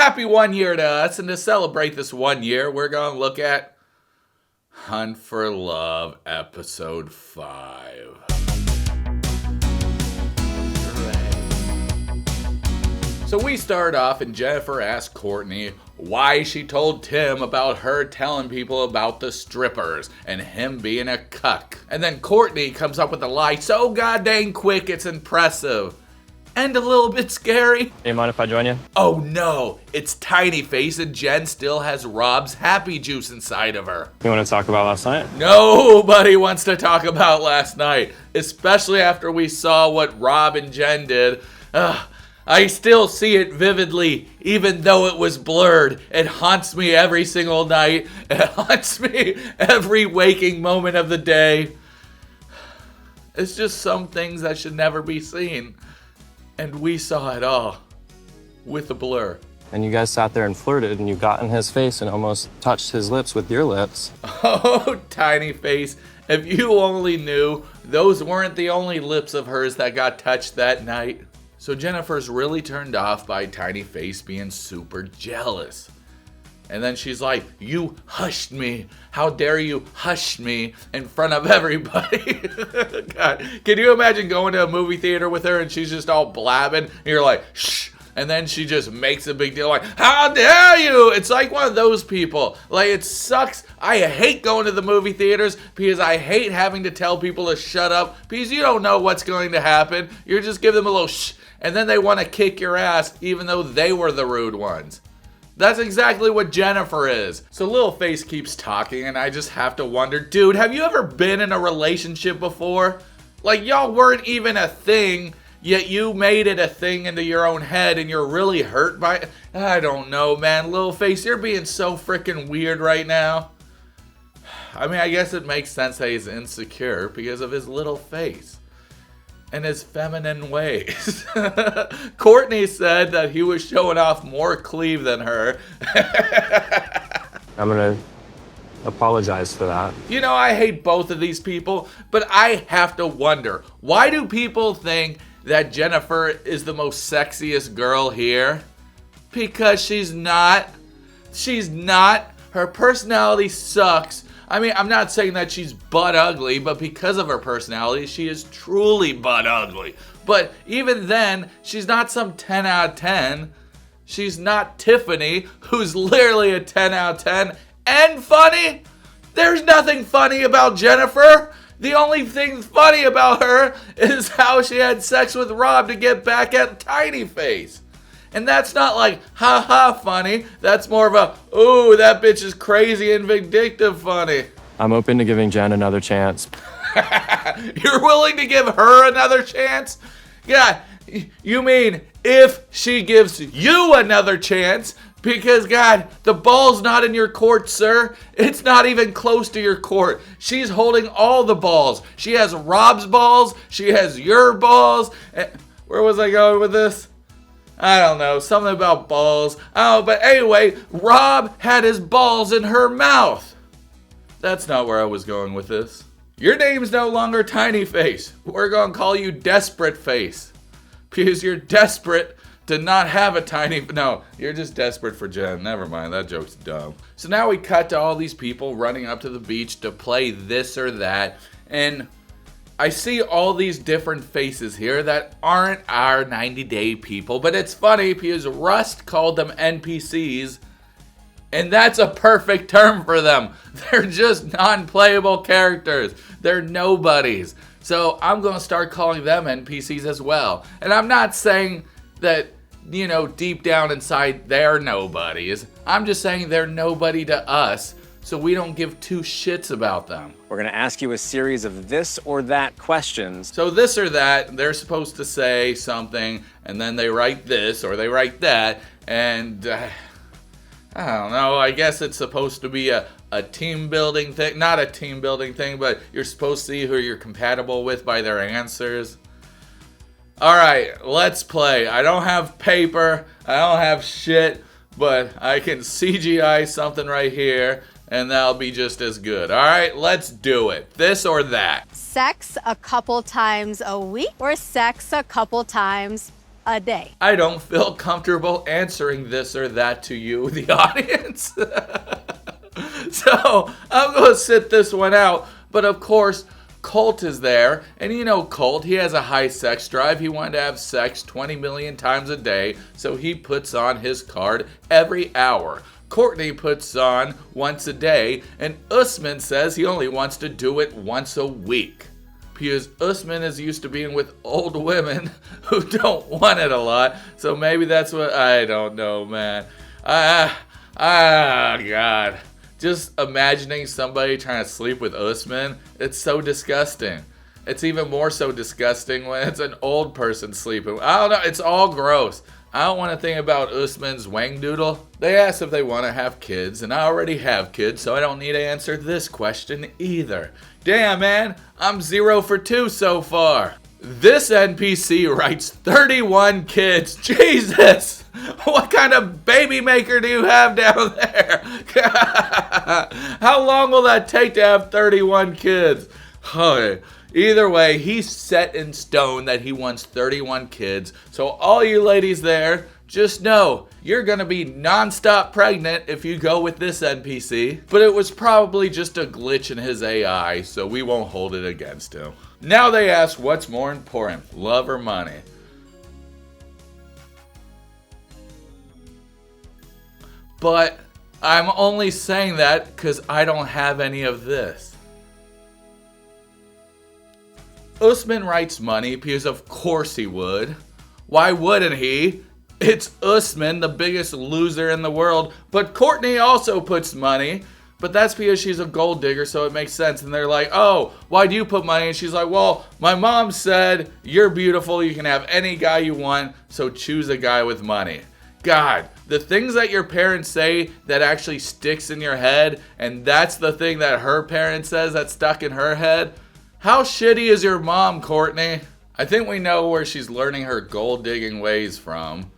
happy 1 year to us, and to celebrate this 1 year, we're going to look at Hunt for Love, Episode 5. So we start off, and Jeniffer asks Cortney why she told Tim about her telling people about the strippers and him being a cuck. And then Cortney comes up with a lie so goddamn quick it's impressive. And a little bit scary. Do you mind if I join you? Oh no, it's Tiny Face and Jen still has Rob's happy juice inside of her. You want to talk about last night? Nobody wants to talk about last night, especially after we saw what Rob and Jen did. I still see it vividly, even though it was blurred. It haunts me every single night. It haunts me every waking moment of the day. It's just some things that should never be seen. And we saw it all with a blur. And you guys sat there and flirted, and you got in his face and almost touched his lips with your lips. Oh, Tiny Face, if you only knew, those weren't the only lips of hers that got touched that night. So Jennifer's really turned off by Tiny Face being super jealous. And then she's like, you hushed me. How dare you hush me in front of everybody? God, can you imagine going to a movie theater with her and she's just all blabbing and you're like, shh. And then she just makes a big deal like, how dare you? It's like one of those people. Like, it sucks. I hate going to the movie theaters because I hate having to tell people to shut up because you don't know what's going to happen. You just give them a little shh. And then they want to kick your ass even though they were the rude ones. That's exactly what Jeniffer is. So Little Face keeps talking and I just have to wonder, dude, have you ever been in a relationship before? Like, y'all weren't even a thing, yet you made it a thing into your own head and you're really hurt by it. I don't know, man. Little Face, you're being so freaking weird right now. I mean, I guess it makes sense that he's insecure because of his little face and his feminine ways. Cortney said that he was showing off more cleave than her. I'm gonna apologize for that. You know, I hate both of these people, but I have to wonder, why do people think that Jeniffer is the most sexiest girl here? Because she's not. She's not. Her personality sucks. I mean, I'm not saying that she's butt ugly, but because of her personality, she is truly butt ugly. But even then, she's not some 10 out of 10. She's not Tiffany, who's literally a 10 out of 10. And funny? There's nothing funny about Jeniffer. The only thing funny about her is how she had sex with Rob to get back at Tiny Face. And that's not like, ha-ha funny. That's more of a, ooh, that bitch is crazy and vindictive funny. I'm open to giving Jen another chance. You're willing to give her another chance? Yeah, you mean if she gives you another chance? Because, God, the ball's not in your court, sir. It's not even close to your court. She's holding all the balls. She has Rob's balls. She has your balls. Where was I going with this? I don't know, something about balls. Oh, but anyway, Rob had his balls in her mouth. That's not where I was going with this. Your name's no longer Tiny Face. We're gonna call you Desperate Face. Because you're desperate to not have a tiny... No, you're just desperate for Jen. Never mind, that joke's dumb. So now we cut to all these people running up to the beach to play this or that. And I see all these different faces here that aren't our 90-day people, but it's funny because Rust called them NPCs, and that's a perfect term for them. They're just non-playable characters. They're nobodies. So I'm going to start calling them NPCs as well. And I'm not saying that, you know, deep down inside they're nobodies. I'm just saying they're nobody to us, so we don't give two shits about them. We're gonna ask you a series of this or that questions. So this or that, they're supposed to say something, and then they write this or they write that, and I don't know, I guess it's supposed to be a team building thing. Not a team building thing, but you're supposed to see who you're compatible with by their answers. Alright, let's play. I don't have paper, I don't have shit, but I can CGI something right here, and that'll be just as good. All right, let's do it. This or that. Sex a couple times a week or sex a couple times a day. I don't feel comfortable answering this or that to you, the audience. So I'm going to sit this one out. But of course, Colt is there. And you know Colt, he has a high sex drive. He wanted to have sex 20 million times a day. So he puts on his card every hour. Cortney puts on once a day. And Usman says he only wants to do it once a week. Because Usman is used to being with old women who don't want it a lot. So maybe that's what, I don't know, man. God. Just imagining somebody trying to sleep with Usman, it's so disgusting. It's even more so disgusting when it's an old person sleeping. I don't know, it's all gross. I don't want to think about Usman's wang doodle. They asked if they want to have kids, and I already have kids, so I don't need to answer this question either. Damn, man, I'm 0 for 2 so far. This NPC writes 31 kids. Jesus! What kind of baby maker do you have down there? How long will that take to have 31 kids? Either way, he's set in stone that he wants 31 kids. So all you ladies there, just know you're going to be non-stop pregnant if you go with this NPC. But it was probably just a glitch in his AI, so we won't hold it against him. Now they ask what's more important, love or money? But I'm only saying that because I don't have any of this. Usman writes money because of course he would. Why wouldn't he? It's Usman, the biggest loser in the world. But Cortney also puts money. But that's because she's a gold digger, so it makes sense. And they're like, oh, why do you put money? And she's like, well, my mom said, you're beautiful. You can have any guy you want. So choose a guy with money. God, the things that your parents say that actually sticks in your head. And that's the thing that her parent says that stuck in her head. How shitty is your mom, Cortney? I think we know where she's learning her gold digging ways from.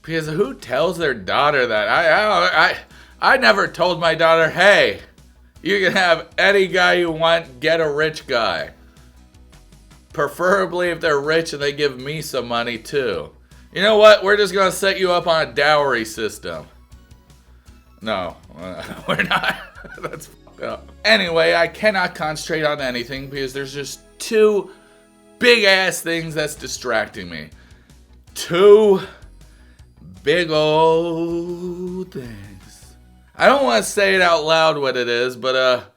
Because who tells their daughter that? I never told my daughter, hey, you can have any guy you want, get a rich guy. Preferably if they're rich and they give me some money too. You know what? We're just going to set you up on a dowry system. No, we're not. That's fucked up. Anyway, I cannot concentrate on anything because there's just two big ass things that's distracting me. Two big old things. I don't want to say it out loud what it is, but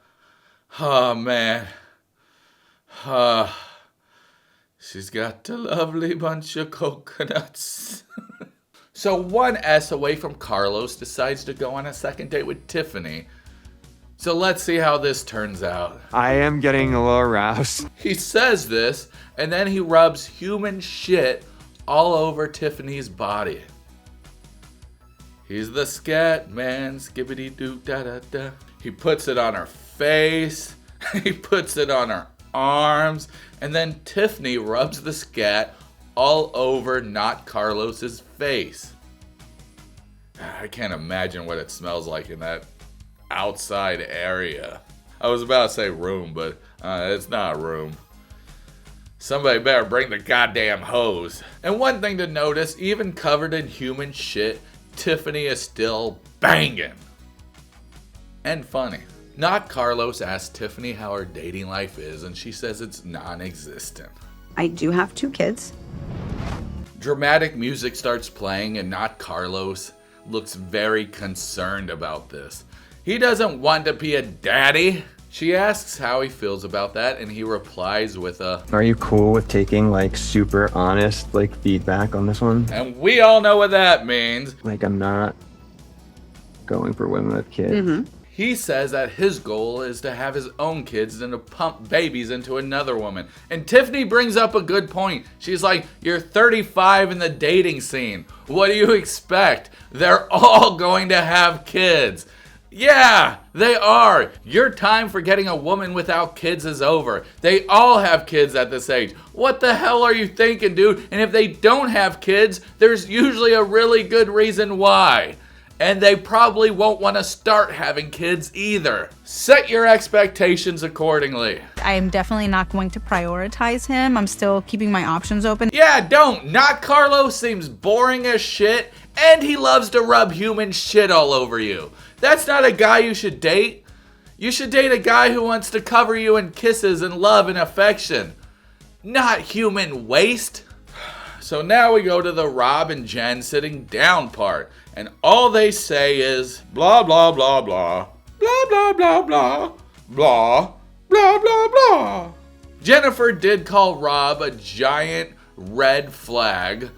oh man. She's got a lovely bunch of coconuts. So one S away from Carlos decides to go on a second date with Tiffany. So let's see how this turns out. I am getting a little aroused. He says this, and then he rubs human shit all over Tiffany's body. He's the scat man, skibbity doo da da da. He puts it on her face, he puts it on her arms, and then Tiffany rubs the scat all over not Carlos's face. I can't imagine what it smells like in that outside area. I was about to say room, but it's not a room. Somebody better bring the goddamn hose. And one thing to notice, even covered in human shit, Tiffany is still banging. And funny. Not Carlos asked Tiffany how her dating life is, and she says it's non-existent. I do have 2 kids. Dramatic music starts playing, and not Carlos looks very concerned about this. He doesn't want to be a daddy. She asks how he feels about that, and he replies with a, Are you cool with taking like super honest like feedback on this one? and we all know what that means. Like I'm not going for women with kids. Mm-hmm. He says that his goal is to have his own kids and to pump babies into another woman. And Tiffany brings up a good point. She's like, you're 35 in the dating scene. What do you expect? They're all going to have kids. Yeah, they are. Your time for getting a woman without kids is over. They all have kids at this age. What the hell are you thinking, dude? And if they don't have kids, there's usually a really good reason why. And they probably won't want to start having kids either. Set your expectations accordingly. I am definitely not going to prioritize him. I'm still keeping my options open. Yeah, don't. Not Carlo seems boring as shit, and he loves to rub human shit all over you. That's not a guy you should date. You should date a guy who wants to cover you in kisses and love and affection, not human waste. So now we go to the Rob and Jen sitting down part, and all they say is blah blah blah blah, blah blah blah blah, blah blah blah blah. Jeniffer did call Rob a giant red flag,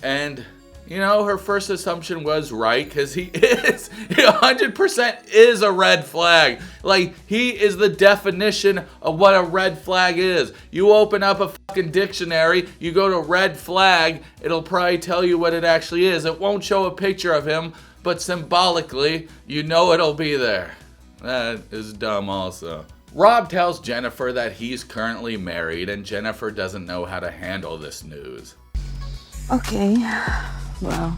and you know, her first assumption was right, because he 100% is a red flag. Like, he is the definition of what a red flag is. You open up a fucking dictionary, you go to red flag, it'll probably tell you what it actually is. It won't show a picture of him, but symbolically, you know it'll be there. That is dumb also. Rob tells Jeniffer that he's currently married, and Jeniffer doesn't know how to handle this news. Okay. Well.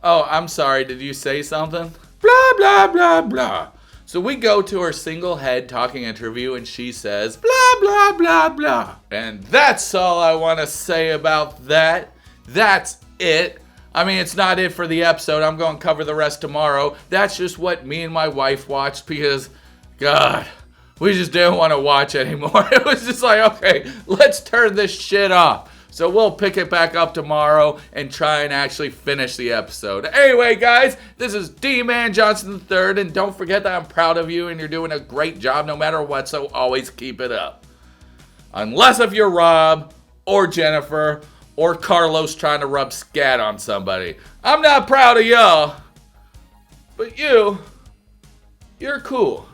Oh, I'm sorry, did you say something? Blah, blah, blah, blah. So we go to her single head talking interview, and she says, blah, blah, blah, blah. And that's all I want to say about that. That's it. I mean, it's not it for the episode. I'm going to cover the rest tomorrow. That's just what me and my wife watched because, God, we just didn't want to watch anymore. It was just like, okay, let's turn this shit off. So we'll pick it back up tomorrow and try and actually finish the episode. Anyway, guys, this is Dee-man Johnson III, and don't forget that I'm proud of you and you're doing a great job no matter what, so always keep it up. Unless if you're Rob or Jeniffer or Carlos trying to rub scat on somebody. I'm not proud of y'all, but you're cool.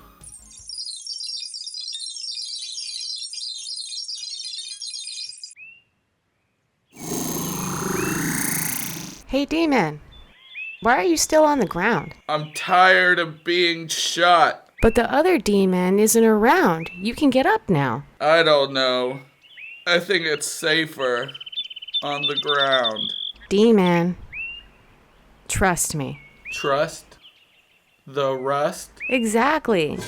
Hey, Dee-man, why are you still on the ground? I'm tired of being shot. But the other Dee-man isn't around. You can get up now. I don't know. I think it's safer on the ground. Dee-man, trust me. Trust? The rust? Exactly.